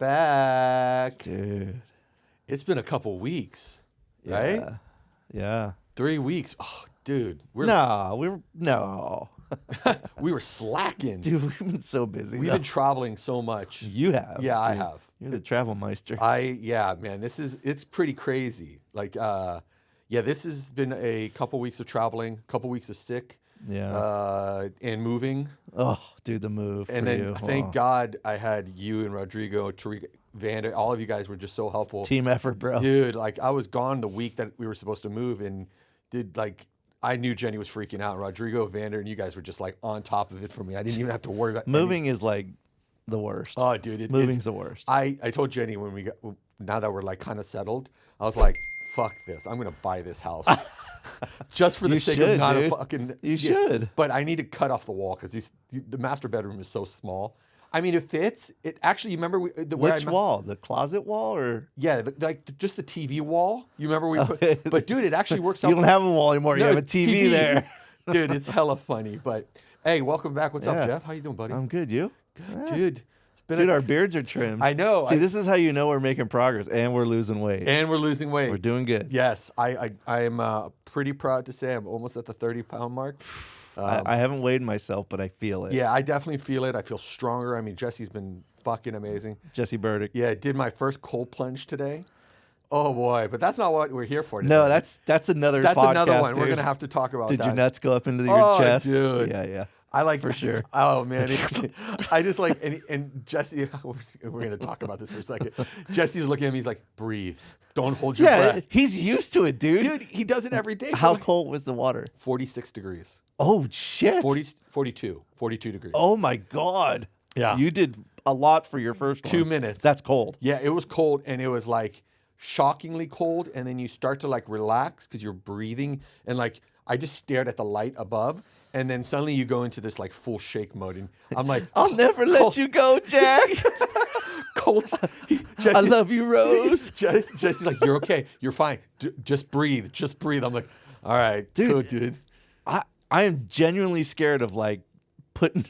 back. Dude. It's been a couple weeks, right? Yeah. 3 weeks. Oh, dude. We We were slacking. Dude, we've been so busy. We've been traveling so much. You have. Yeah, I have. You're the travel meister. Yeah, man, it's pretty crazy. Like, this has been a couple weeks of traveling, a couple weeks of sick. Yeah. And moving. Oh, dude, the move. And for then you. thank God I had you and Rodrigo, Tariq, Vander. All of you guys were just so helpful. Team effort, bro. Dude, like I was gone the week that we were supposed to move, and I knew Jenny was freaking out. Rodrigo, Vander, and you guys were just like on top of it for me. I didn't even have to worry about moving is like the worst. Oh, dude, moving's the worst. I told Jenny now that we're like kind of settled, I was like, fuck this. I'm gonna buy this house. Just for the sake of not a fucking. You should. But I need to cut off the wall because the master bedroom is so small. I mean, it fits. It actually. You remember which wall? The closet wall, or just the TV wall. You remember we put? But dude, it actually works out. You don't have a wall anymore. You have a TV there. Dude, it's hella funny. But hey, welcome back. What's up, Jeff? How you doing, buddy? I'm good. You? Good, dude. Dude, our beards are trimmed. I know. See, this is how you know we're making progress, and we're losing weight. We're doing good. Yes, I am pretty proud to say I'm almost at the 30-pound mark. I haven't weighed myself, but I feel it. Yeah, I definitely feel it. I feel stronger. I mean, Jesse's been fucking amazing. Jesse Burdick. Yeah, did my first cold plunge today. Oh boy, but that's not what we're here for today. No, that's another. That's podcast, another one. Dude. We're gonna have to talk about. Did that. your nuts go up into your chest? Dude. Yeah. I like for sure. Oh man, I just like and Jesse. We're gonna talk about this for a second. Jesse's looking at me. He's like, "Breathe. Don't hold your breath." He's used to it, dude. Dude, he does it every day. How cold was the water? 46 degrees. Oh shit. 42 degrees. Oh my god. Yeah. You did a lot for your first 2 one. minutes. That's cold. Yeah, it was cold, and it was like shockingly cold. And then you start to like relax because you're breathing, and like I just stared at the light above. And then suddenly you go into this like full shake mode, and I'm like, I'll never let you go, Jack. Cold. Jesse, I love you, Rose. Jesse's like, you're okay, you're fine. Just breathe. I'm like, all right, dude. Cool, dude. I am genuinely scared of like putting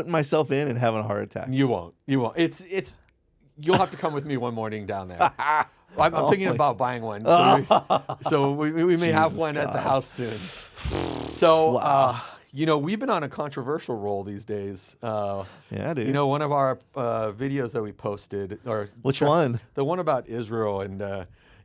myself in and having a heart attack. You won't. It's. You'll have to come with me one morning down there. I'm thinking about buying one, so we may have one at the house soon. So. Wow. We've been on a controversial roll these days. Yeah, dude. One of our videos that we posted, which one? The one about Israel, and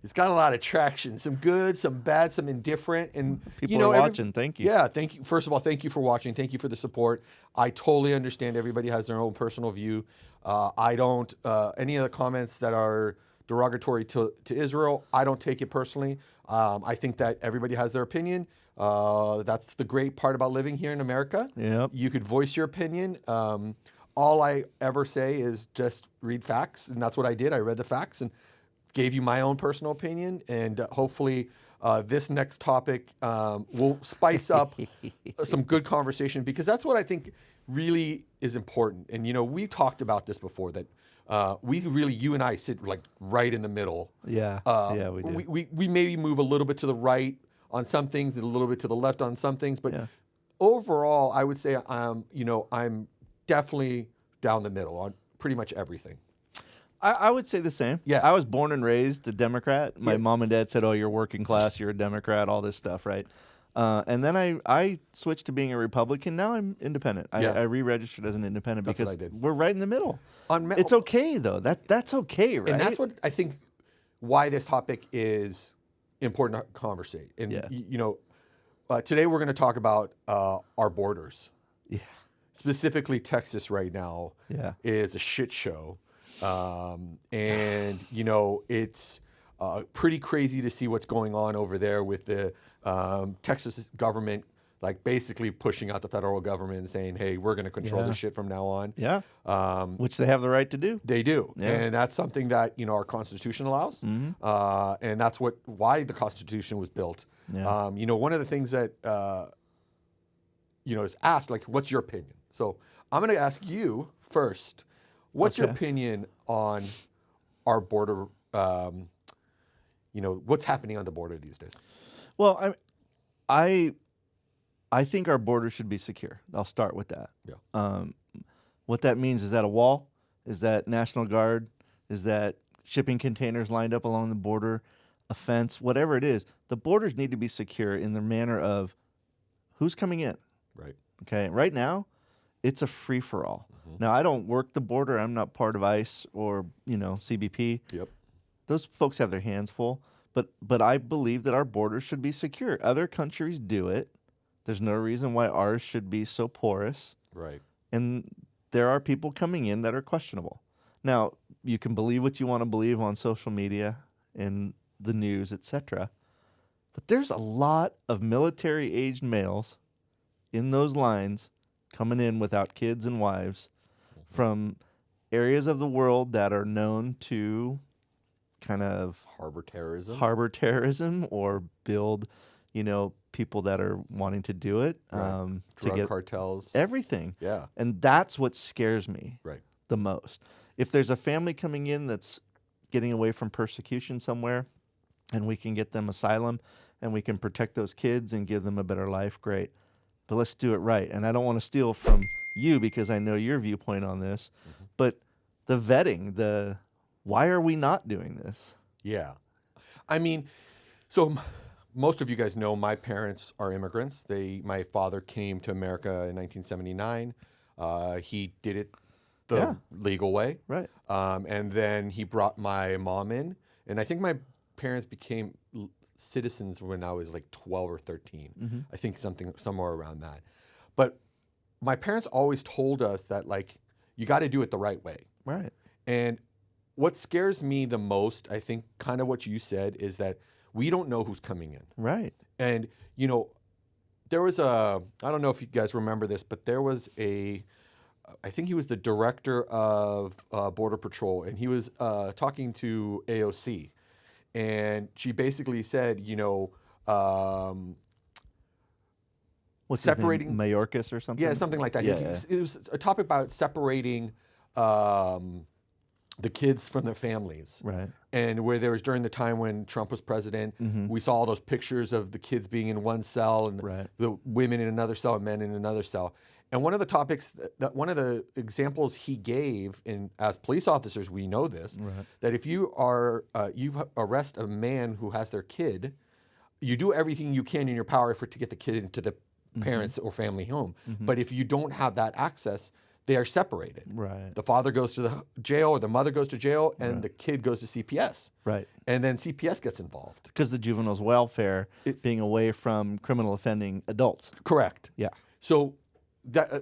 it's got a lot of traction. Some good, some bad, some indifferent, and people are watching. Thank you. Yeah, thank you. First of all, thank you for watching. Thank you for the support. I totally understand. Everybody has their own personal view. I don't. Any of the comments that are derogatory to Israel, I don't take it personally. I think that everybody has their opinion. That's the great part about living here in America. Yep. You could voice your opinion. All I ever say is just read facts, and that's what I did. I read the facts and gave you my own personal opinion, and hopefully this next topic will spice up some good conversation, because that's what I think really is important. And we talked about this before, that you and I sit like right in the middle. Yeah, we do. We maybe move a little bit to the right on some things and a little bit to the left on some things, but overall, I would say I'm definitely down the middle on pretty much everything. I would say the same. Yeah. I was born and raised a Democrat. My mom and dad said, "Oh, you're working class, you're a Democrat," all this stuff, right? And then I switched to being a Republican. Now I'm independent. I re-registered as an independent because we're right in the middle. It's okay, though. That's okay, right? And that's what I think why this topic is important to conversate. And, today we're going to talk about our borders. Yeah. Specifically, Texas right now is a shit show. And it's pretty crazy to see what's going on over there with the Texas government, like basically pushing out the federal government and saying, hey, we're going to control this shit from now on. Yeah. Which they have the right to do. They do. Yeah. And that's something that, our Constitution allows. Mm-hmm. And that's why the Constitution was built. Yeah. One of the things that, is asked, like, what's your opinion? So I'm going to ask you first, what's your opinion on our border, what's happening on the border these days? Well, I think our border should be secure. I'll start with that. Yeah. What that means, is that a wall? Is that National Guard? Is that shipping containers lined up along the border, a fence, whatever it is? The borders need to be secure in the manner of who's coming in. Right. Okay. Right now, it's a free for all. Now, I don't work the border. I'm not part of ICE or CBP. Yep. Those folks have their hands full. But I believe that our borders should be secure. Other countries do it. There's no reason why ours should be so porous. Right. And there are people coming in that are questionable. Now, you can believe what you want to believe on social media and the news, etc. But there's a lot of military-aged males in those lines coming in without kids and wives from areas of the world that are known to kind of harbor terrorism or build, people that are wanting to do it. Right. Drug cartels. Everything. Yeah. And that's what scares me right. the most. If there's a family coming in that's getting away from persecution somewhere and we can get them asylum and we can protect those kids and give them a better life, great. But let's do it right. And I don't want to steal from you because I know your viewpoint on this, but the vetting, why are we not doing this? Yeah. I mean, so most of you guys know my parents are immigrants. My father came to America in 1979. He did it the legal way. Right. And then he brought my mom in. And I think my parents became citizens when I was like 12 or 13. I think somewhere around that. But my parents always told us that, like, you got to do it the right way. Right. And what scares me the most, I think, kind of what you said, is that we don't know who's coming in. Right. And, there was I don't know if you guys remember this, but there was I think he was the director of Border Patrol, and he was talking to AOC. And she basically said, what's separating his name? Mayorkas or something? Yeah, something like that. Yeah, It was a topic about separating the kids from their families. Right. And where there was during the time when Trump was president, we saw all those pictures of the kids being in one cell and the women in another cell and men in another cell. And one of the topics, one of the examples he gave, as police officers, we know this, that if you arrest a man who has their kid, you do everything you can in your power to get the kid into the parents or family home. But if you don't have that access, they are separated. Right. The father goes to the jail or the mother goes to jail and the kid goes to CPS. Right. And then CPS gets involved. Because the juvenile's welfare being away from criminal offending adults. Correct. Yeah. So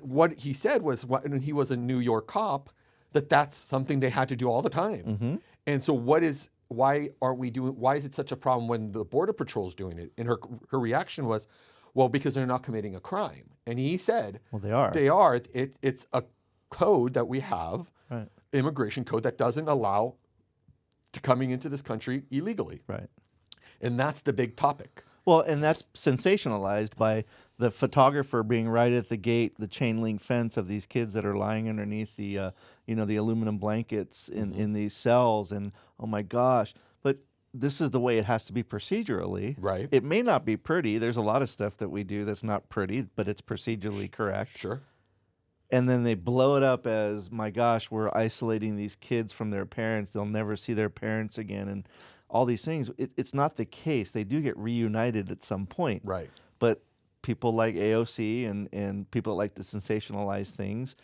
what he said was, when he was a New York cop, that's something they had to do all the time. And so why is it such a problem when the Border Patrol's doing it? And her reaction was, well, because they're not committing a crime. And he said, well, they are. They are. It's a code that we have, right. Immigration code, that doesn't allow to coming into this country illegally. Right. And that's the big topic. Well, and that's sensationalized by the photographer being right at the gate, the chain link fence of these kids that are lying underneath the the aluminum blankets in these cells, and oh my gosh. But this is the way it has to be procedurally. Right. It may not be pretty. There's a lot of stuff that we do that's not pretty, but it's procedurally correct. Sure. And then they blow it up as, my gosh, we're isolating these kids from their parents. They'll never see their parents again. And all these things. It's not the case. They do get reunited at some point. Right. But people like AOC and people that like to sensationalize things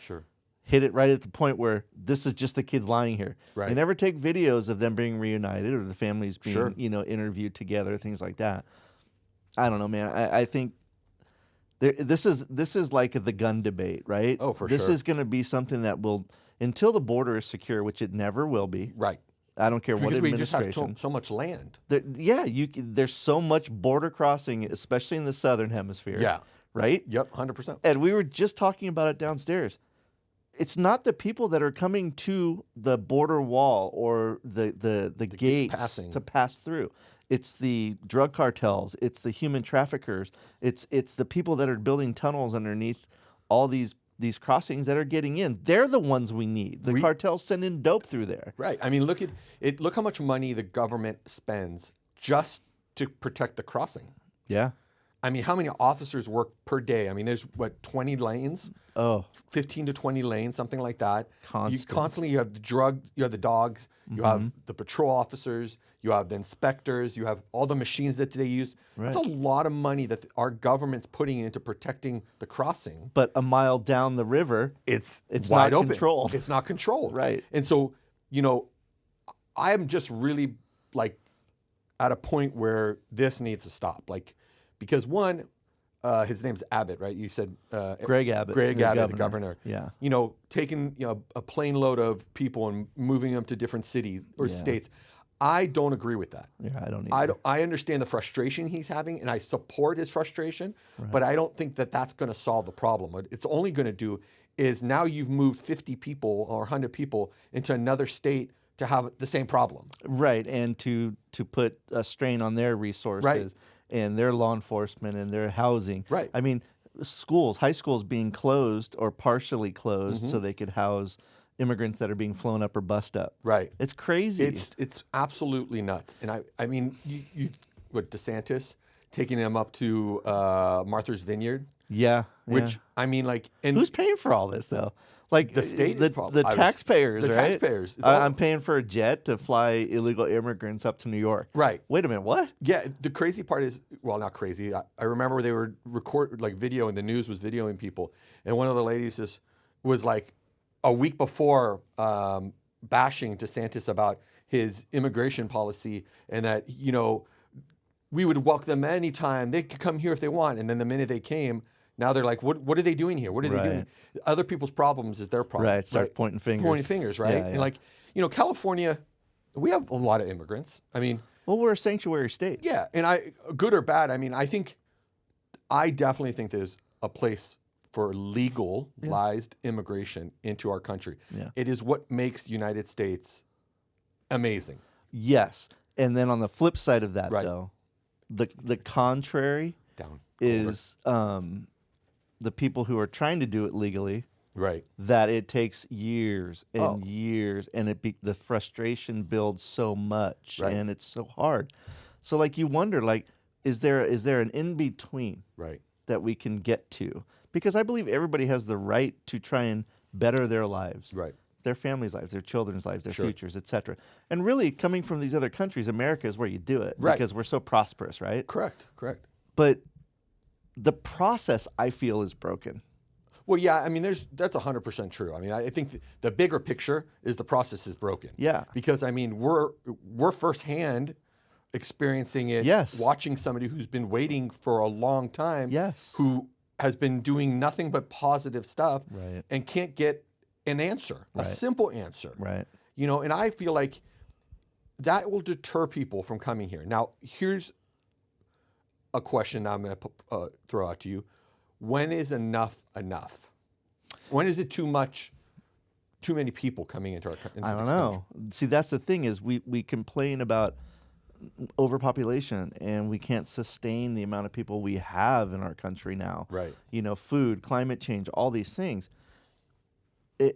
hit it right at the point where this is just the kids lying here. Right. They never take videos of them being reunited or the families being interviewed together, things like that. I don't know, man. I think this is like the gun debate, right? Oh, for This sure. is going to be something that will, until the border is secure, which it never will be. Right. I don't care what Because administration. we just have so much land. There's so much border crossing, especially in the southern hemisphere. Yeah. Right? Yep, 100%. And we were just talking about it downstairs. It's not the people that are coming to the border wall or the gates to pass through. It's the drug cartels. It's the human traffickers. It's the people that are building tunnels underneath all these crossings that are getting in. They're the ones we need. The cartels send in dope through there. Right. I mean, look at it. Look how much money the government spends just to protect the crossing. Yeah. I mean, how many officers work per day? I mean, there's 20 lanes. Oh, 15 to 20 lanes, something like that. Constant. You have the you have the dogs, you have the patrol officers, you have the inspectors, you have all the machines that they use. Right. That's a lot of money that our government's putting into protecting the crossing. But a mile down the river, It's not wide open. controlled. It's not controlled. Right. And so, you know, I am just really like at a point where this needs to stop. Like, because one, his name's Abbott, right? You said Greg Abbott. Greg Abbott, the governor. Yeah. You know, taking a plane load of people and moving them to different cities or states. I don't agree with that. Yeah, I don't either. I understand the frustration he's having, and I support his frustration, but I don't think that that's going to solve the problem. What it's only going to do is now you've moved 50 people or 100 people into another state to have the same problem. Right, and to put a strain on their resources and their law enforcement and their housing. Right. I mean, high schools being closed or partially closed so they could house immigrants that are being flown up or bussed up. Right. It's crazy. It's absolutely nuts. And I mean, what, DeSantis taking them up to Martha's Vineyard? Yeah. Which, I mean, like... And who's paying for all this, though? Like the state is probably... The taxpayers, right? The taxpayers. I'm paying for a jet to fly illegal immigrants up to New York. Right. Wait a minute, what? Yeah, the crazy part is, well, not crazy. I remember they were video, and the news was videoing people. And one of the ladies was like a week before bashing DeSantis about his immigration policy and that, you know, we would welcome them anytime. They could come here if they want. And then the minute they came... Now they're like, what are they doing here? What are they doing? Other people's problems is their problem. Right, start pointing fingers. Pointing fingers, right? Yeah, and like, you know, California, we have a lot of immigrants. I mean... Well, we're a sanctuary state. Yeah, and good or bad, I mean, I definitely think there's a place for legalized immigration into our country. Yeah. It is what makes the United States amazing. Yes. And then on the flip side of that, though, the contrary is... the people who are trying to do it legally, that it takes years and years, and the frustration builds so much, and it's so hard. So, like, you wonder, like, is there an in-between that we can get to? Because I believe everybody has the right to try and better their lives, their families' lives, their children's lives, their futures, etc. And really, coming from these other countries, America is where you do it, because we're so prosperous, right? Correct. But the process, I feel, is broken. Well, yeah, I mean, that's 100% true. I mean, I think the bigger picture is the process is broken. Yeah. Because, I mean, we're firsthand experiencing it, watching somebody who's been waiting for a long time, who has been doing nothing but positive stuff and can't get an answer, a simple answer. Right. You know, and I feel like that will deter people from coming here. Now, here's a question that I'm going to throw out to you. When is enough enough? When is it too much, too many people coming into our country? I don't know. See, that's the thing is we complain about overpopulation and we can't sustain the amount of people we have in our country now. Right. You know, food, climate change, all these things.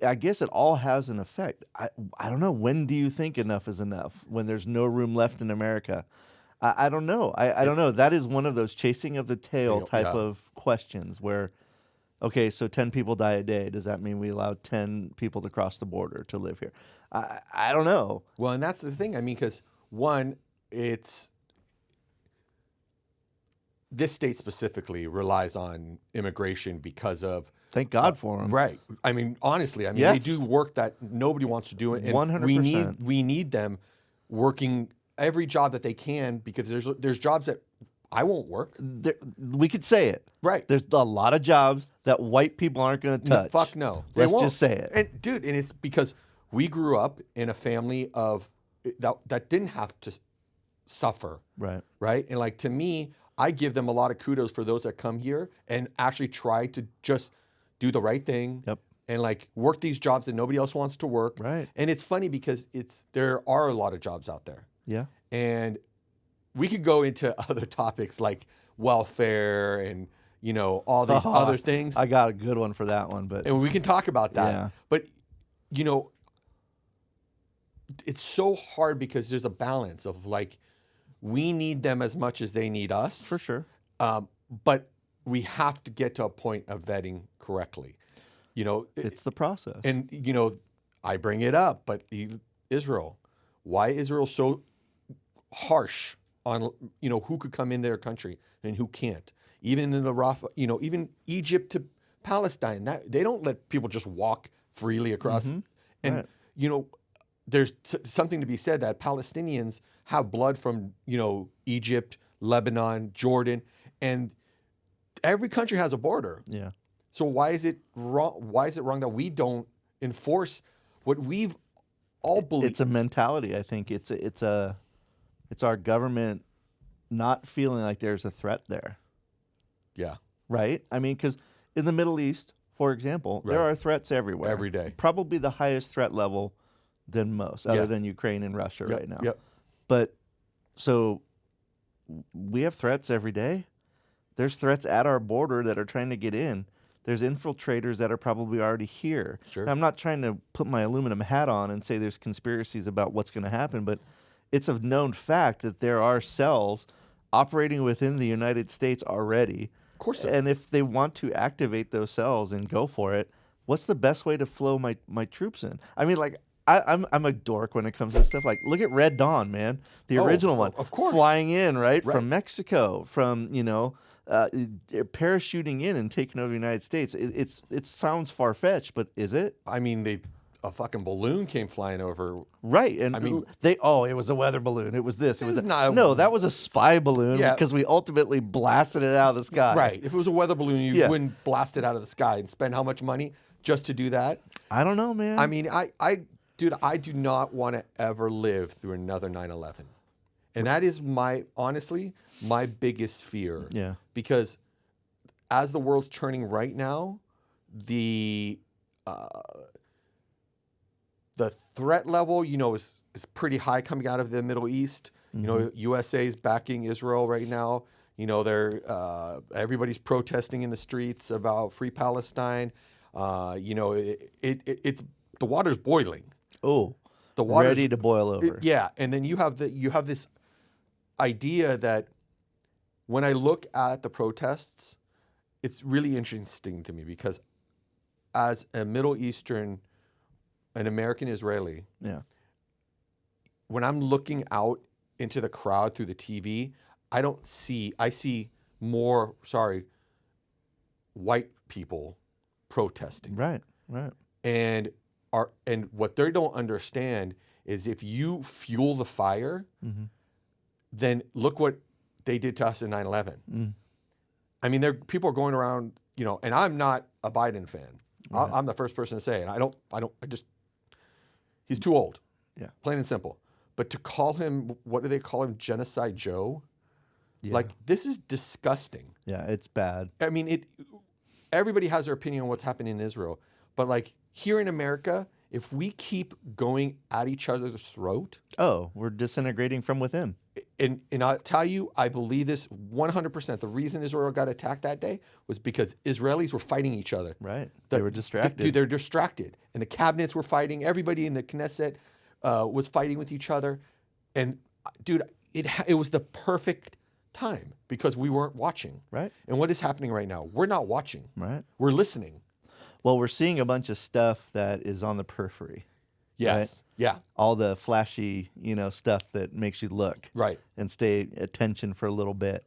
I guess it all has an effect. I don't know. When do you think enough is enough? When there's no room left in America? I don't know. I don't know. That is one of those chasing of the tail type of questions where, okay, so 10 people die a day. Does that mean we allow 10 people to cross the border to live here? I don't know. Well, and that's the thing. I mean, because one, this state specifically relies on immigration because of... Thank God for them. Right. I mean, honestly, I mean, they do work that nobody wants to do. And 100%. We need them working every job that they can, because there's jobs that I won't work. We could say it. Right. There's a lot of jobs that white people aren't going to touch. Fuck no. Let's just say it. And dude, and it's because we grew up in a family of that didn't have to suffer. Right. Right. And like, to me, I give them a lot of kudos for those that come here and actually try to just do the right thing. Yep. And like work these jobs that nobody else wants to work. Right. And it's funny because there are a lot of jobs out there. Yeah. And we could go into other topics like welfare and, you know, all these other things. I got a good one for that one, but... And we can talk about that. Yeah. But, you know, it's so hard because there's a balance of like, we need them as much as they need us. For sure. But we have to get to a point of vetting correctly. It's the process. And, I bring it up, but Israel, why Israel so harsh on, who could come in their country and who can't? Even in the Rafah, even Egypt to Palestine, that they don't let people just walk freely across. And, Right. There's something to be said that Palestinians have blood from, Egypt, Lebanon, Jordan, and every country has a border. Yeah. So why is it wrong? Why is it wrong that we don't enforce what we've all believed? It's a mentality. I think it's our government not feeling like there's a threat there. Yeah. Right. I mean, because in the Middle East, for example, there Right. are threats everywhere. Every day. Probably the highest threat level than most, other than Ukraine and Russia Yep, right now. Yep. But so we have threats every day. There's threats at our border that are trying to get in. There's infiltrators that are probably already here. Sure. Now, I'm not trying to put my aluminum hat on and say there's conspiracies about what's going to happen, but it's a known fact that there are cells operating within the United States already. Of course. So. And if they want to activate those cells and go for it, what's the best way to flow my troops in? I mean, like, I'm a dork when it comes to this stuff. Like, look at Red Dawn, man, the original one, of course, flying in right Right. from Mexico, from parachuting in and taking over the United States. It sounds far fetched, but is it? I mean, a fucking balloon came flying over. Right, and I mean- it was a weather balloon. It was this. It was It's not a- no, that was a spy balloon Yeah. because we ultimately blasted it out of the sky. Right. If it was a weather balloon, you Yeah. wouldn't blast it out of the sky and spend how much money just to do that? I don't know, man. I mean, dude, I do not want to ever live through another 9/11. And that is honestly, my biggest fear. Yeah. Because as the world's turning right now, the threat level, is pretty high coming out of the Middle East. USA is backing Israel right now. They're everybody's protesting in the streets about free Palestine. It's the water's boiling. Oh, The water's ready to boil over. Yeah, and then you have this idea that when I look at the protests, it's really interesting to me because as a Middle Eastern, an American Israeli, Yeah. when I'm looking out into the crowd through the TV, I see more, white people protesting. Right. And what they don't understand is if you fuel the fire, then look what they did to us in 9/11. I mean, people are going around, and I'm not a Biden fan. Right. I'm the first person to say it. He's too old. Yeah. Plain and simple. But to call him, what do they call him? Genocide Joe? Yeah. Like, this is disgusting. Yeah, it's bad. I mean, everybody has their opinion on what's happening in Israel. But like here in America, if we keep going at each other's throat, Oh, we're disintegrating from within. and I'll tell you, I believe this 100%. The reason Israel got attacked that day was because Israelis were fighting each other. Right. They were distracted. Dude, they're distracted. And the cabinets were fighting. Everybody in the Knesset was fighting with each other. And dude, it was the perfect time because we weren't watching. Right. And what is happening right now? We're not watching. Right. We're listening. Well, we're seeing a bunch of stuff that is on the periphery. Yes. Yeah. All the flashy, stuff that makes you look Right. and stay attention for a little bit.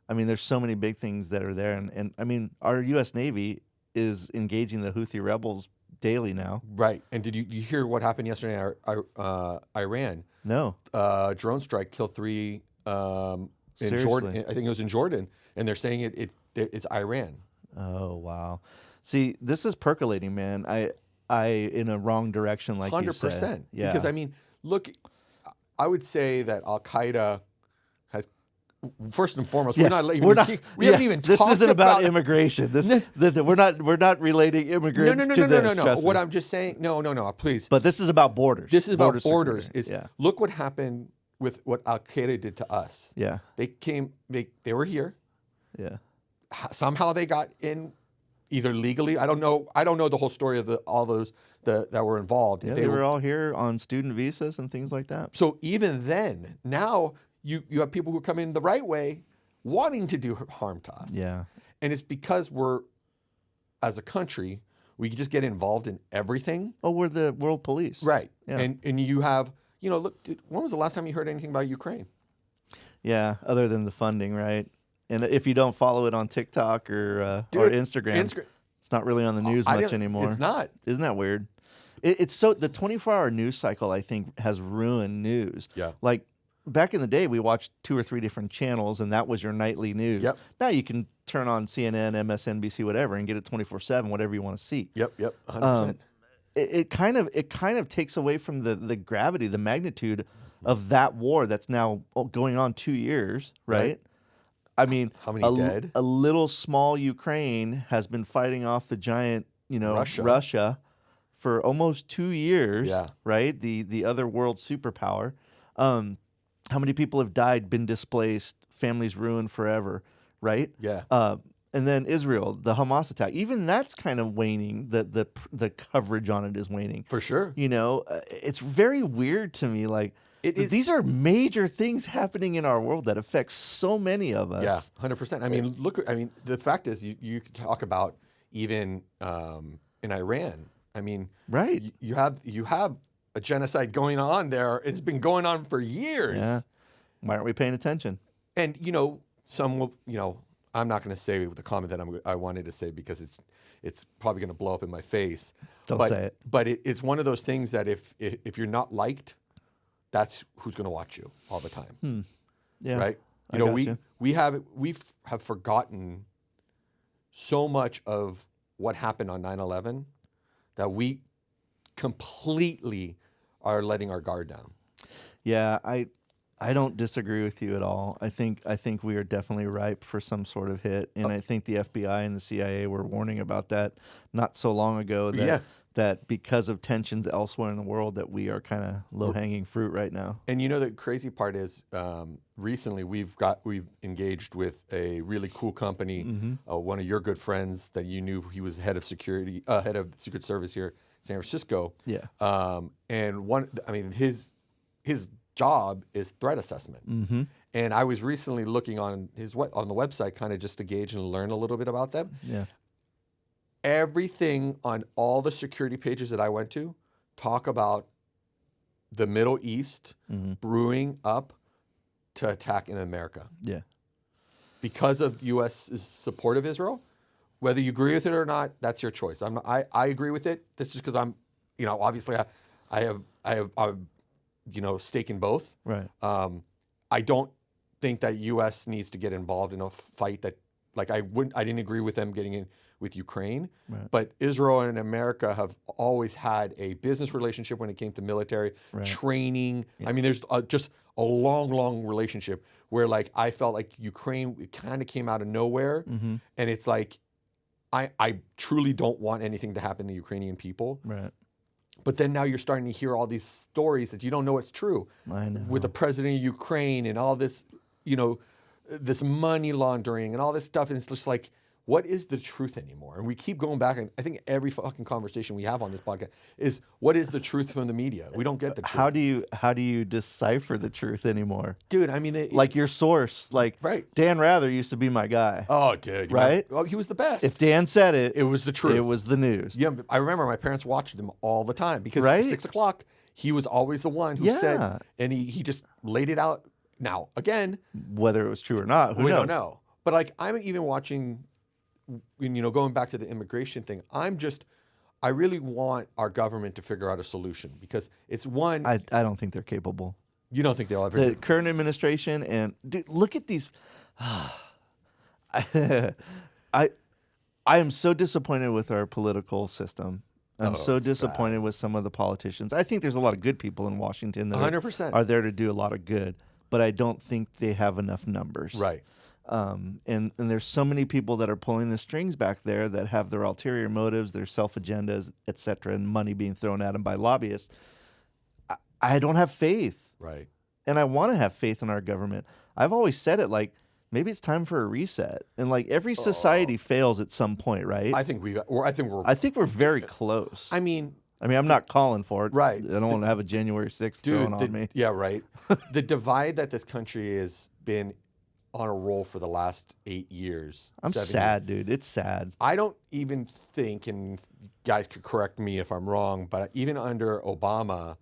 I mean, there's so many big things that are there. And I mean, our U.S. Navy is engaging the Houthi rebels daily now. Right. And did you hear what happened yesterday in Iran? No. Drone strike killed 3 in Seriously? Jordan. I think it was in Jordan. And they're saying it's Iran. Oh, wow. See, this is percolating, man. I in a wrong direction, like 100%. you said. Yeah. Because, I mean, look, I would say that Al-Qaeda has, first and foremost, Yeah, we haven't even This talked isn't about about immigration. We're not relating immigrants to this. No. trust What me. I'm just saying, no, please. But this is about borders. This is about Border borders. security. Look what happened with what Al-Qaeda did to us. Yeah. They were here. Yeah. Somehow they got in either legally. I don't know the whole story of all those that were involved. Yeah, they were all here on student visas and things like that. So even then, now you have people who come in the right way wanting to do harm to us. Yeah. And it's because we're, as a country, we just get involved in everything. Oh, we're the world police. Right. Yeah. And you have, look, dude, when was the last time you heard anything about Ukraine? Yeah, other than the funding, right? And if you don't follow it on TikTok or Instagram, it's not really on the news much anymore. It's not. Isn't that weird? It's so the 24-hour news cycle, I think, has ruined news. Yeah. Like back in the day, we watched 2 or 3 different channels, and that was your nightly news. Yep. Now you can turn on CNN, MSNBC, whatever, and get it 24/7, whatever you want to see. Yep. 100%. It kind of takes away from the gravity, the magnitude of that war that's now going on 2 years, right? I mean, how many dead? A little small Ukraine has been fighting off the giant, Russia for almost 2 years, right? The other world superpower. How many people have died, been displaced, families ruined forever, right? Yeah. And then Israel, the Hamas attack, even that's kind of waning. The coverage on it is waning. For sure. It's very weird to me. Like, these are major things happening in our world that affect so many of us. Yeah, 100%. I mean, the fact is, you could talk about even in Iran. I mean, right? You have a genocide going on there. It's been going on for years. Yeah. Why aren't we paying attention? And some will, I'm not going to say the comment that I wanted to say because it's probably going to blow up in my face. Don't say it. But it's one of those things that if you're not liked, that's who's going to watch you all the time. Yeah. Right. We have forgotten so much of what happened on 9/11 that we completely are letting our guard down. Yeah, I don't disagree with you at all. I think we are definitely ripe for some sort of hit, and I think the FBI and the CIA were warning about that not so long ago. That because of tensions elsewhere in the world, that we are kind of low-hanging fruit right now. And the crazy part is, recently we've engaged with a really cool company. One of your good friends that you knew, he was head of security, head of Secret Service here in San Francisco. Yeah. And his job is threat assessment. And I was recently looking on the website, kind of just to gauge and learn a little bit about them. Yeah. Everything on all the security pages that I went to talk about the Middle East brewing up to attack in America. Yeah. Because of U.S.'s support of Israel. Whether you agree with it or not, that's your choice. I agree with it. That's just because I'm, obviously I have stake in both. Right. I don't think that U.S. needs to get involved in a fight that, I didn't agree with them getting in with Ukraine, but Israel and America have always had a business relationship when it came to military training. Yeah. I mean, there's just a long relationship where I felt like Ukraine, it kind of came out of nowhere, and it's like, I truly don't want anything to happen to the Ukrainian people. Right. But then now you're starting to hear all these stories that you don't know it's true. I know. With the president of Ukraine and all this, this money laundering and all this stuff. And it's just like, what is the truth anymore? And we keep going back, and I think every fucking conversation we have on this podcast is, what is the truth from the media? We don't get the truth. How do you decipher the truth anymore? Dude, I mean... your source, Dan Rather used to be my guy. Oh, dude. Right? Well, he was the best. If Dan said it... It was the truth. It was the news. Yeah, I remember my parents watched him all the time because at 6 o'clock, he was always the one who said... And he just laid it out. Now, again... Whether it was true or not, who knows? We don't know. But I'm even watching... going back to the immigration thing, I really want our government to figure out a solution because it's one. I don't think they're capable. You don't think they'll ever? The current administration and dude, look at these. I am so disappointed with our political system. I'm so disappointed with some of the politicians. I think there's a lot of good people in Washington that 100% are there to do a lot of good, but I don't think they have enough numbers. Right. And there's so many people that are pulling the strings back there that have their ulterior motives, their self-agendas, et cetera, and money being thrown at them by lobbyists. I don't have faith. Right. And I want to have faith in our government. I've always said it, maybe it's time for a reset. And every society fails at some point, right? I think we're very close. I mean, I'm not calling for it. Right. I don't want to have a January 6th thrown on me. Yeah, right. The divide that this country has been on a roll for the last 8 years. I'm 7 sad, years. dude. It's sad. I don't even think, and guys could correct me if I'm wrong, but even under Obama,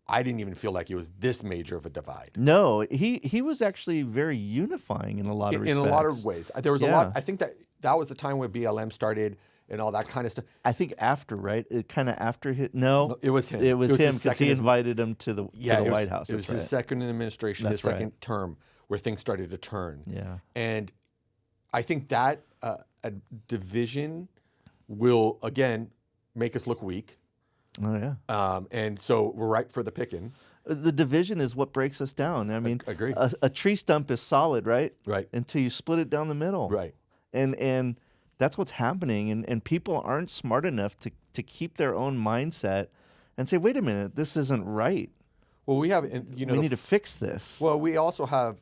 I didn't even feel like it was this major of a divide. No, he was actually very unifying in a lot of respects. In a lot of ways. There was a lot. I think that was the time when BLM started and all that kind of stuff. I think after, right? It kind of after hit. No, it was him. It was him because he invited him to the White House. It was his second administration, his second term, where things started to turn. Yeah. And I think that a division will, again, make us look weak. Oh, yeah. And so we're ripe for the picking. The division is what breaks us down. I mean, agree. A tree stump is solid, right? Right. Until you split it down the middle. Right. And that's what's happening. And people aren't smart enough to keep their own mindset and say, wait a minute, this isn't right. Well, we have, we need to fix this. Well, we also have,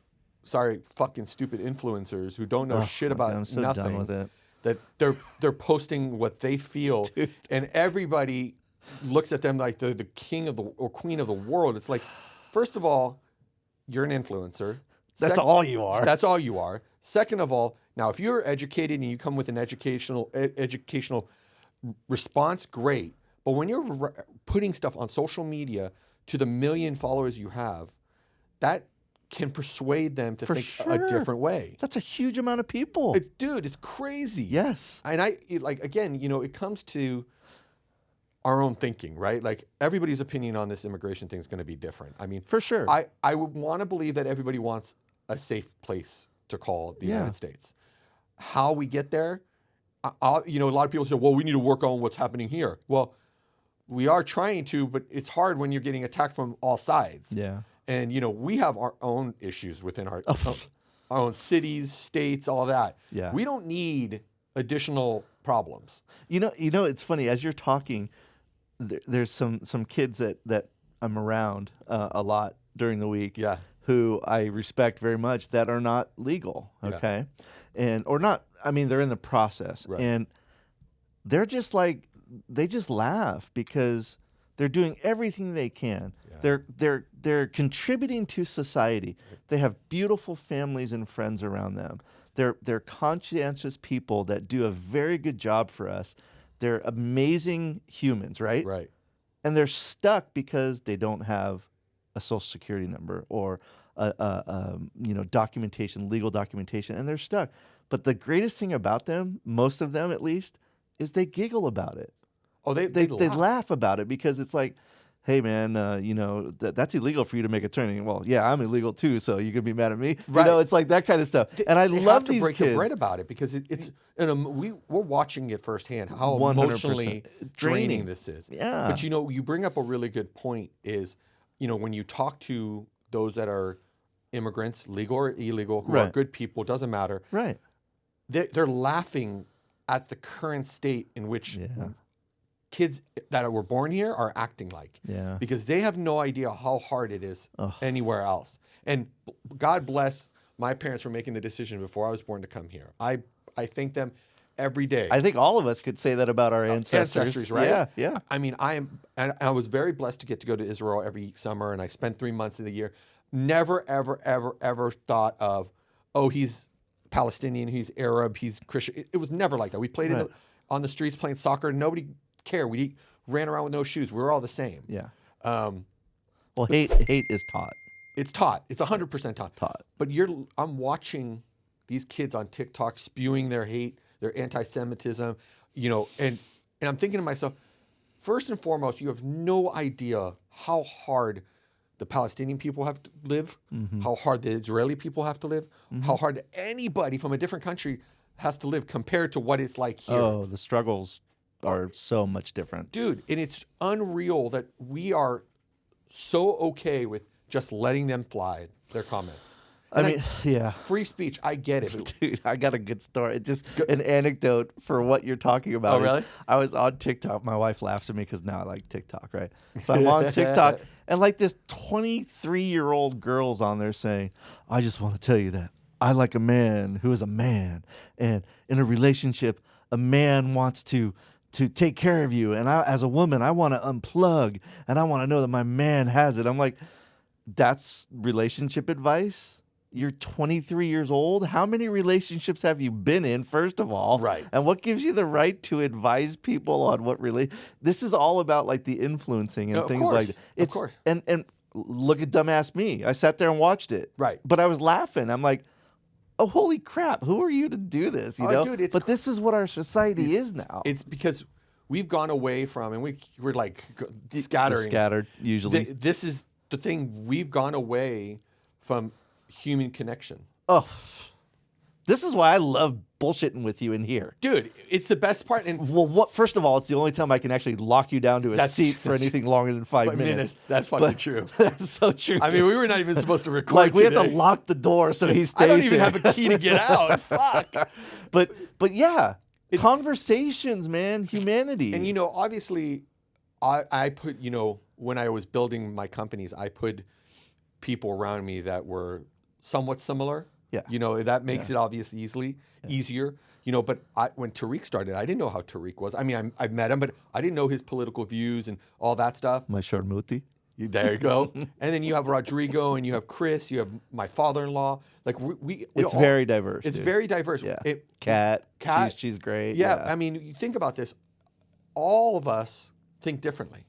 fucking stupid influencers who don't know shit about I'm so nothing. done with it. That they're posting what they feel, Dude. and everybody looks at them like the king of or queen of the world. It's like, first of all, you're an influencer. That's all you are. That's all you are. Second of all, now if you're educated and you come with an educational response, great. But when you're putting stuff on social media to the million followers you have, that can persuade them to think a different way. That's a huge amount of people. It's crazy. Yes. And again, it comes to our own thinking, right? Like everybody's opinion on this immigration thing is going to be different. I mean, for sure. I would want to believe that everybody wants a safe place to call the United States. How we get there, a lot of people say, well, we need to work on what's happening here. Well, we are trying to, but it's hard when you're getting attacked from all sides. Yeah. And, we have our own issues within our own cities, states, all that. Yeah. We don't need additional problems. It's funny. As you're talking, there's some kids that I'm around a lot during the week. Yeah. Who I respect very much that are not legal. Okay. Yeah. Or not. I mean, they're in the process. Right. And they're just like, they just laugh because they're doing everything they can. Yeah. They're contributing to society. They have beautiful families and friends around them. They're conscientious people that do a very good job for us. They're amazing humans, right? Right. And they're stuck because they don't have a social security number or documentation, legal documentation, and they're stuck. But the greatest thing about them, most of them at least, is they giggle about it. Oh, they laugh about it because it's like, hey man, that's illegal for you to make a turn. Well, yeah, I'm illegal too, so you can be mad at me. Right. It's like that kind of stuff. And I love these kids. They have to break your brain about it because we're watching it firsthand how 100% emotionally draining this is. Yeah. But you bring up a really good point is, when you talk to those that are immigrants, legal or illegal, who are good people, doesn't matter. Right. They're laughing at the current state in which kids that were born here are acting like. Yeah. Because they have no idea how hard it is anywhere else. And God bless my parents for making the decision before I was born to come here. I thank them every day. I think all of us could say that about our ancestors. Right? Yeah. I mean, I was very blessed to get to go to Israel every summer, and I spent 3 months of the year. Never, ever, ever, ever thought of, he's Palestinian, he's Arab, he's Christian. It was never like that. We played on the streets playing soccer. Nobody cared. We ran around with no shoes. We were all the same. Yeah. Well, hate is taught. It's taught. It's 100% taught. But I'm watching these kids on TikTok spewing their hate, their anti-Semitism, and I'm thinking to myself, first and foremost, you have no idea how hard the Palestinian people have to live, how hard the Israeli people have to live, how hard anybody from a different country has to live compared to what it's like here. Oh, the struggles are so much different. Dude, and it's unreal that we are so okay with just letting them fly, their comments. And free speech, I get it. Dude, I got a good story. Just an anecdote for what you're talking about. Oh, really? I was on TikTok. My wife laughs at me because now I like TikTok, right? So I'm on TikTok, and like this 23-year-old girl's on there saying, I just want to tell you that I like a man who is a man. And in a relationship, a man wants to take care of you. And as a woman, I want to unplug, and I want to know that my man has it. I'm like, that's relationship advice? You're 23 years old. How many relationships have you been in, first of all? Right. And what gives you the right to advise people on what This is all about like the influencing and things like that. Of course. And look at dumbass me. I sat there and watched it. Right. But I was laughing. I'm like, oh, holy crap. Who are you to do this? You know? Dude, but this is what our society is now. It's because we've gone away from, and we're like scattering. Scattered, usually. This is the thing. We've gone away from human connection. Oh, this is why I love bullshitting with you in here. Dude, it's the best part. And well, first of all, it's the only time I can actually lock you down to a seat for anything longer than 5 minutes. That's fucking true. That's so true. I mean, we were not even supposed to record like, we today. have to lock the door so he stays I don't even here. have a key to get out. Fuck. But yeah, conversations, man, humanity. And, obviously, I put, when I was building my companies, I put people around me that were somewhat similar. Yeah. That makes it obviously easier. But when Tariq started, I didn't know how Tariq was. I mean, I've met him, but I didn't know his political views and all that stuff. My Sharmuti. There you go. And then you have Rodrigo, and you have Chris, you have my father-in-law. Like it's very diverse. It's dude. very diverse. Yeah. Kat, she's great. Yeah. I mean, you think about this. All of us think differently.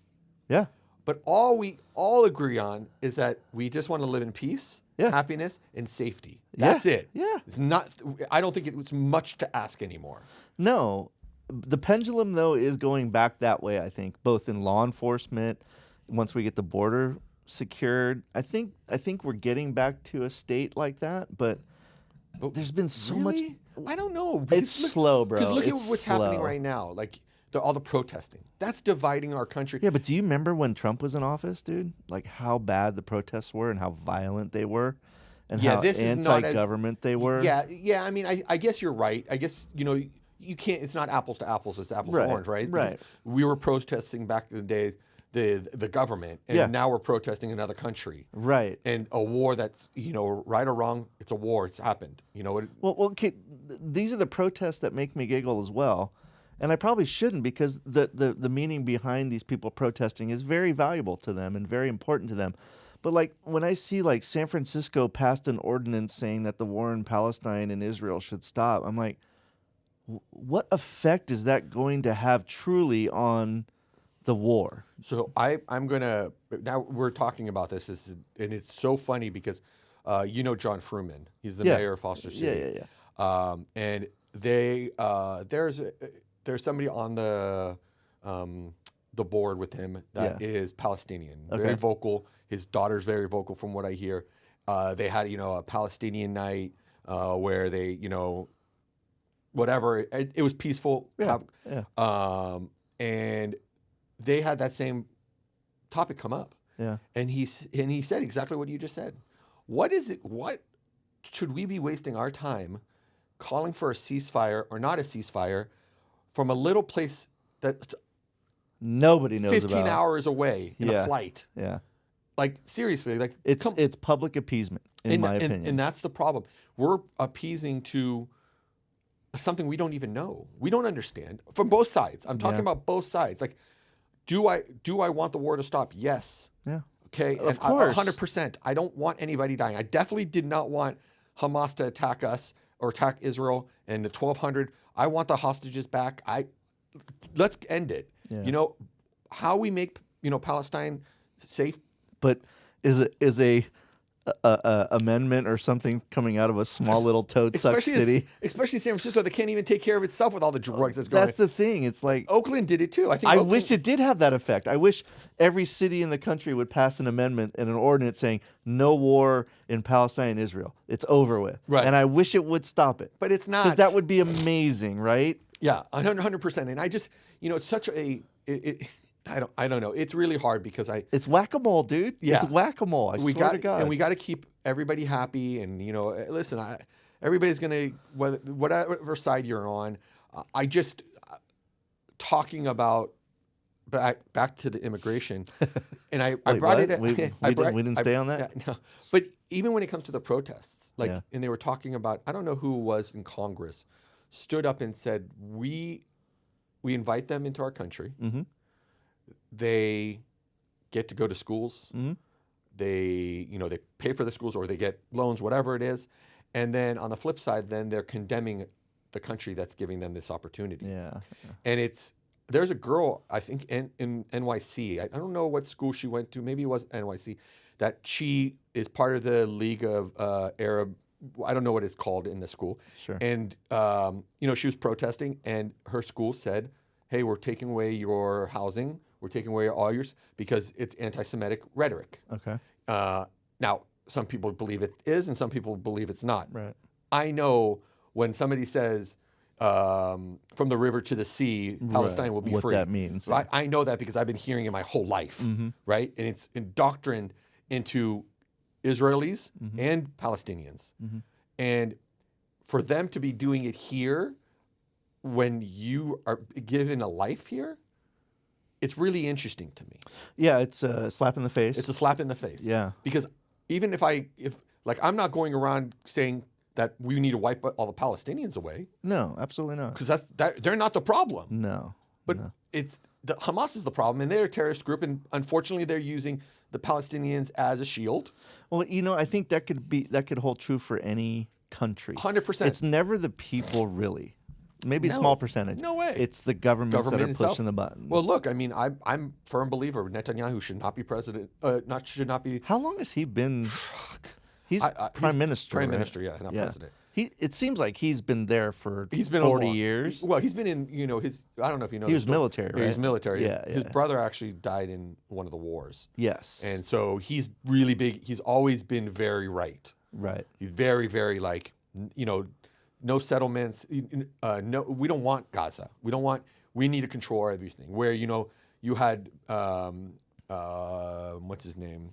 Yeah. But all we all agree on is that we just want to live in peace, happiness, and safety. That's it. Yeah. It's not. I don't think it's much to ask anymore. No, the pendulum though is going back that way. I think both in law enforcement. Once we get the border secured, I think we're getting back to a state like that. But there's been so much. I don't know. It's slow, bro. Because look at what's slow. happening right now. Like all the protesting. That's dividing our country. Yeah, but do you remember when Trump was in office, dude? Like how bad the protests were and how violent they were, and how anti-government they were. Yeah. I mean, I guess you're right. I guess you can't. It's not apples to apples. It's apples to orange, right? Right. Because we were protesting back in the days. The government, and now we're protesting another country, right? And a war that's right or wrong, it's a war. It's happened. Well, okay. These are the protests that make me giggle as well, and I probably shouldn't because the meaning behind these people protesting is very valuable to them and very important to them. But like when I see like San Francisco passed an ordinance saying that the war in Palestine and Israel should stop, I'm like, what effect is that going to have truly on the war? So I'm gonna now we're talking about this, and it's so funny because John Fruman, he's the mayor of Foster City. And there's somebody on the board with him that is Palestinian, very vocal. His daughter's very vocal from what I hear. They had a Palestinian night where they whatever it was peaceful. And they had that same topic come up. Yeah. And he said exactly what you just said. What should we be wasting our time calling for a ceasefire or not a ceasefire from a little place that's nobody knows 15 hours away in a flight? Yeah. Like seriously, like it's public appeasement in my opinion. And that's the problem. We're appeasing to something we don't even know. We don't understand from both sides. I'm talking about both sides. Like, do I want the war to stop? Yes. Yeah. Okay. Of course. 100%. I don't want anybody dying. I definitely did not want Hamas to attack us or attack Israel and the 1,200. I want the hostages back. Let's end it. Yeah. How we make Palestine safe. But is a amendment or something coming out of a small little toad suck city, especially San Francisco, that can't even take care of itself with all the drugs that's going. That's the thing. It's like Oakland did it too. I wish it did have that effect. I wish every city in the country would pass an amendment and an ordinance saying no war in Palestine and Israel. It's over with. Right. And I wish it would stop it. But it's not. Because that would be amazing, right? Yeah, 100%. And I just, it's such I don't know. It's really hard because it's whack-a-mole, dude. Yeah. It's whack-a-mole. I swear to God. And we got to keep everybody happy. And listen, everybody's gonna whatever side you're on. I just talking about back to the immigration, and I brought what? it. We didn't stay on that. Yeah, no. But even when it comes to the protests, and they were talking about, I don't know who was in Congress, stood up and said, we invite them into our country. Mm-hmm. They get to go to schools. Mm-hmm. they pay for the schools or they get loans, whatever it is. And then on the flip side, then they're condemning the country that's giving them this opportunity. Yeah. And there's a girl, I think in NYC, I don't know what school she went to, maybe it was NYC, that she is part of the League of Arab, I don't know what it's called in the school. Sure. And, she was protesting and her school said, hey, we're taking away your housing. We're taking away all yours because it's anti-Semitic rhetoric. Okay. Now, some people believe it is and some people believe it's not. Right. I know when somebody says from the river to the sea, Palestine will be free. What that means. Right? I know that because I've been hearing it my whole life, right? And it's indoctrined into Israelis and Palestinians. And for them to be doing it here when you are given a life here, it's really interesting to me. Yeah, it's a slap in the face. It's a slap in the face. Yeah. Because even if I'm not going around saying that we need to wipe all the Palestinians away. No, absolutely not. Because they're not the problem. No. But Hamas is the problem, and they're a terrorist group, and unfortunately they're using the Palestinians as a shield. Well, I think that could hold true for any country. 100%. It's never the people, really. Maybe a small percentage. No way. It's the governments that are itself. pushing the buttons. Well, look, I mean, I'm a firm believer Netanyahu should not be president. Should not be. How long has he been? He's prime minister. Prime right? minister, yeah, not president. It seems like he's been there for 40 years. Well, he's been in, his. I don't know if you know. He was military, right? Yeah, he was military. Yeah, his brother actually died in one of the wars. Yes. And so he's really big. He's always been very right. Right. He's very, very no settlements. No, we don't want Gaza. We need to control everything. Where, you had, what's his name?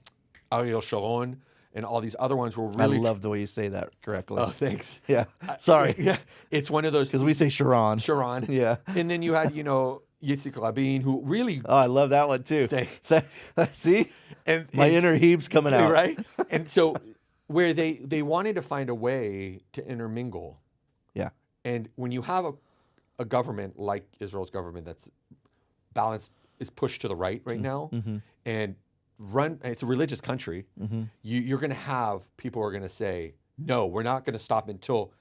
Ariel Sharon and all these other ones were really. I love the way you say that correctly. Oh, thanks. Yeah. Sorry. Yeah. It's one of those. Because we say Sharon. Sharon. Yeah. And then you had, Yitzhak Rabin, who really. Oh, I love that one too. See? And my inner Hebes coming out. Right? And so where they wanted to find a way to intermingle. Yeah. And when you have a government like Israel's government that's balanced, is pushed to the right now, and it's a religious country, you're going to have people who are going to say, no, we're not going to stop until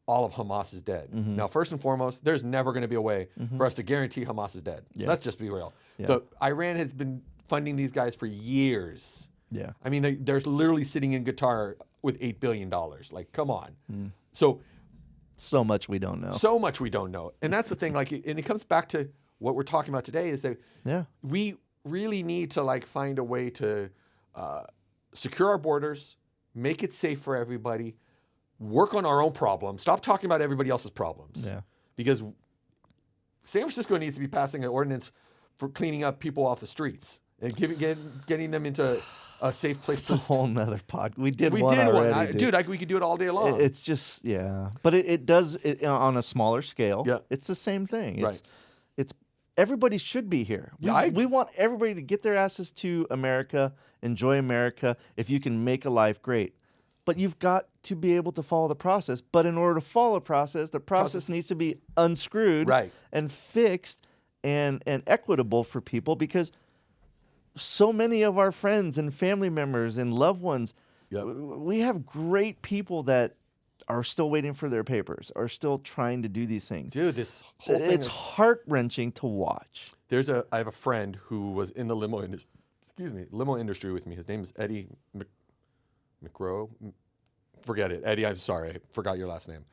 all of Hamas is dead. Now, first and foremost, there's never going to be a way for us to guarantee Hamas is dead. Yeah. Let's just be real. Yeah. Iran has been funding these guys for years. Yeah. I mean, they're literally sitting in Qatar with $8 billion. Like, come on. So much we don't know. So much we don't know. And that's the thing. And it comes back to what we're talking about today is that we really need to find a way to secure our borders, make it safe for everybody, work on our own problems, stop talking about everybody else's problems. Yeah. Because San Francisco needs to be passing an ordinance for cleaning up people off the streets and getting them into a safe place. It's a whole nother pod. We did one we could do it all day long. It's just, but it does on a smaller scale. Yeah. It's the same thing. Right. It's everybody should be here. We want everybody to get their asses to America, enjoy America. If you can make a life, great. But you've got to be able to follow the process. But in order to follow the process needs to be unscrewed and fixed and equitable for people, because so many of our friends and family members and loved ones, we have great people that are still waiting for their papers, are still trying to do these things. Dude, this whole thing. It's heart-wrenching to watch. I have a friend who was in the limo industry with me. His name is Eddie McRow. Forget it. Eddie, I'm sorry. I forgot your last name.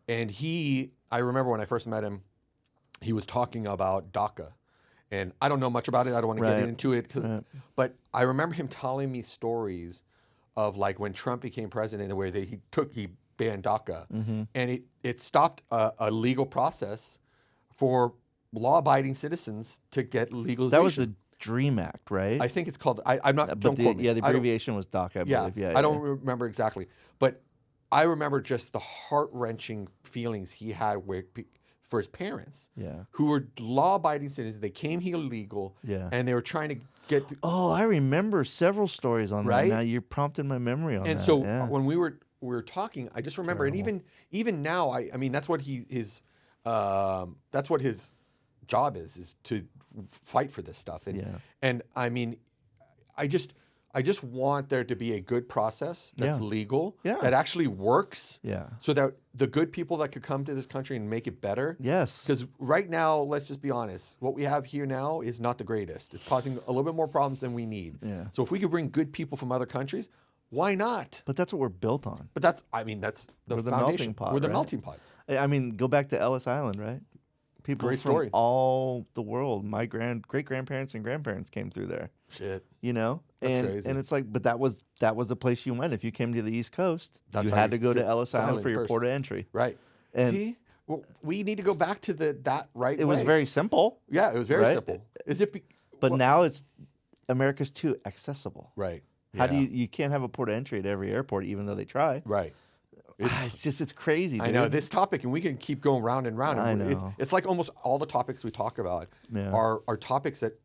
And I remember when I first met him, he was talking about DACA. And I don't know much about it. I don't want to get into it. But I remember him telling me stories of when Trump became president, the way that he banned DACA. And it stopped a legal process for law-abiding citizens to get legalization. That was the DREAM Act, right? I think it's called. I'm not. Don't quote me. Yeah, the abbreviation was DACA, I believe. Yeah, I don't remember exactly, but I remember just the heart-wrenching feelings he had for his parents, who were law-abiding citizens. They came here legal, and they were trying to get. I remember several stories on that. Now you're prompting my memory on that. And so when we were talking, I just remember, and even now, I mean, that's what his job is to fight for this stuff. And I mean, I just want there to be a good process that's legal, Yeah. that actually works, Yeah. so that the good people that could come to this country and make it better. Yes. Because right now, let's just be honest, what we have here now is not the greatest. It's causing a little bit more problems than we need. Yeah. So if we could bring good people from other countries, why not? But that's what we're built on. But that's the We're the foundation. melting pot, We're the right? melting pot. I mean, go back to Ellis Island, right? People Great from story. all the world. My great grandparents and grandparents came through there. Shit. You know, That's and crazy. and it's like, but that was the place you went. If you came to the East Coast, That's you how had you to go to get Ellis Island silent for your first. port of entry. Right. And See, well, we need to go back to that right it was way. very simple, Yeah, it was very right? simple. Is it? but now it's America's too accessible. Right. How do Yeah. you can't have a port of entry at every airport, even though they try? Right. It's crazy. Dude. I know this topic, and we can keep going round and round. I And know. It's like almost all the topics we talk about Yeah. are topics that,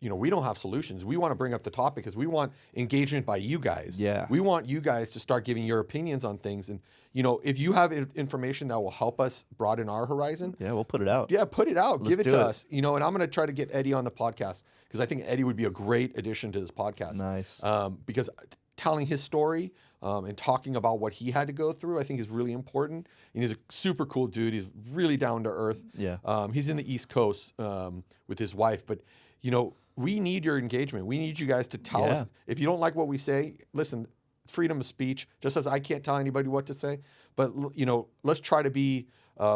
we don't have solutions. We want to bring up the topic because we want engagement by you guys. Yeah. We want you guys to start giving your opinions on things. And, if you have information that will help us broaden our horizon, Yeah, we'll put it out. yeah, put it out. Give it do to it. us. And I'm going to try to get Eddie on the podcast because I think Eddie would be a great addition to this podcast. Nice. Because telling his story and talking about what he had to go through, I think is really important. And he's a super cool dude. He's really down to earth. Yeah. He's in the East Coast with his wife. But, we need your engagement. We need you guys to tell us. If you don't like what we say, listen, it's freedom of speech, just as I can't tell anybody what to say. But, let's try to be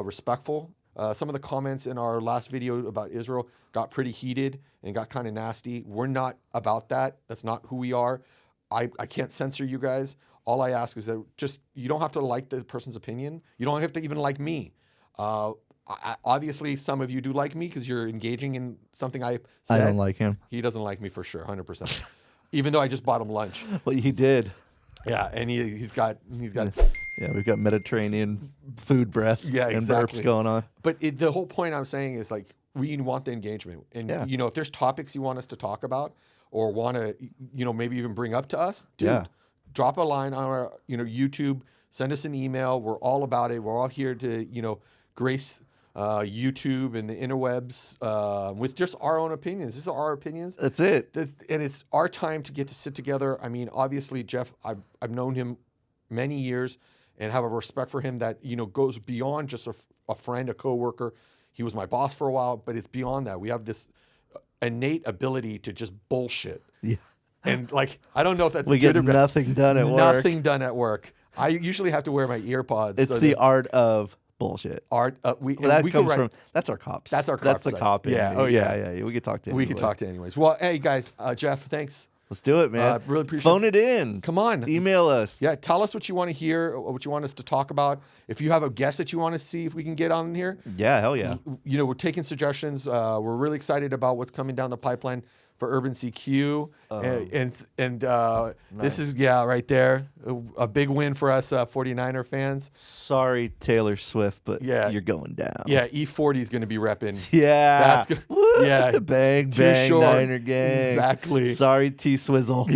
respectful. Some of the comments in our last video about Israel got pretty heated and got kind of nasty. We're not about that. That's not who we are. I can't censor you guys. All I ask is that you don't have to like the person's opinion. You don't have to even like me. Obviously, some of you do like me because you're engaging in something I said. I don't like him. He doesn't like me for sure, 100%. Even though I just bought him lunch. Well, he did. Yeah, and he's got. Yeah, we've got Mediterranean food breath Yeah, and exactly. burps going on. But the whole point I'm saying is like we want the engagement, and if there's topics you want us to talk about or want to, maybe even bring up to us, dude, drop a line on our, YouTube. Send us an email. We're all about it. We're all here to, grace YouTube and the interwebs with just our own opinions. These are our opinions. That's it. And it's our time to get to sit together. I mean, obviously, Jeff, I've known him many years and have a respect for him that, goes beyond just a friend, a coworker. He was my boss for a while, but it's beyond that. We have this innate ability to just bullshit. Yeah. And I don't know if that's We good get or bad. nothing done at work. Nothing done at work. I usually have to wear my ear pods. It's the art of bullshit. art. Well, that comes from that's our cops. That's our That's cops the side. cop. Yeah. In Oh, me. yeah. Yeah. We could talk to. We can talk to anyways. Well, hey guys, Jeff, thanks. Let's do it, man. Really appreciate Phone it in. Come on. Email us. Yeah, tell us what you want to hear, what you want us to talk about. If you have a guest that you want to see if we can get on here, Yeah. Hell yeah. we're taking suggestions. We're really excited about what's coming down the pipeline for Urban CQ. This is, right there. A big win for us 49er fans. Sorry, Taylor Swift, but Yeah. you're going down. Yeah, E40 is going to be repping. Yeah. That's good. Woo! Yeah. Bang, Too bang, short. Niner gang. Exactly. Sorry, T Swizzle.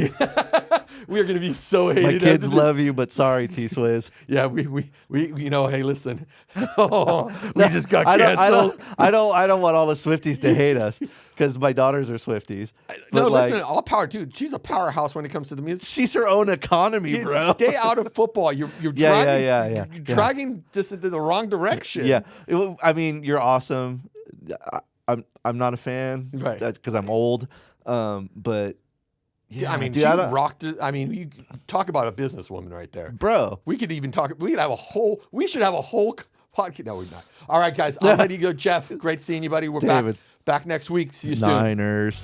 We are going to be so hated. My kids love you, but sorry, T Swizz. Yeah, we hey, listen. We just got I canceled. don't want all the Swifties to hate us because my daughters are Swifties. No, But, listen, all power, dude. She's a powerhouse when it comes to the music. she's her own economy, bro. Stay out of football. You're Yeah, dragging, yeah. You're dragging this into the wrong direction. Yeah, I mean, you're awesome. I'm not a fan, Right. Because I'm old. But yeah, I mean, dude, she I don't- rocked it. I mean, you talk about a businesswoman right there. bro. We could even talk. We should have a whole podcast. No, we're not. All right, guys. I'll let you go, Jeff. Great seeing you, buddy. We're David. back next week. See you soon. Niners.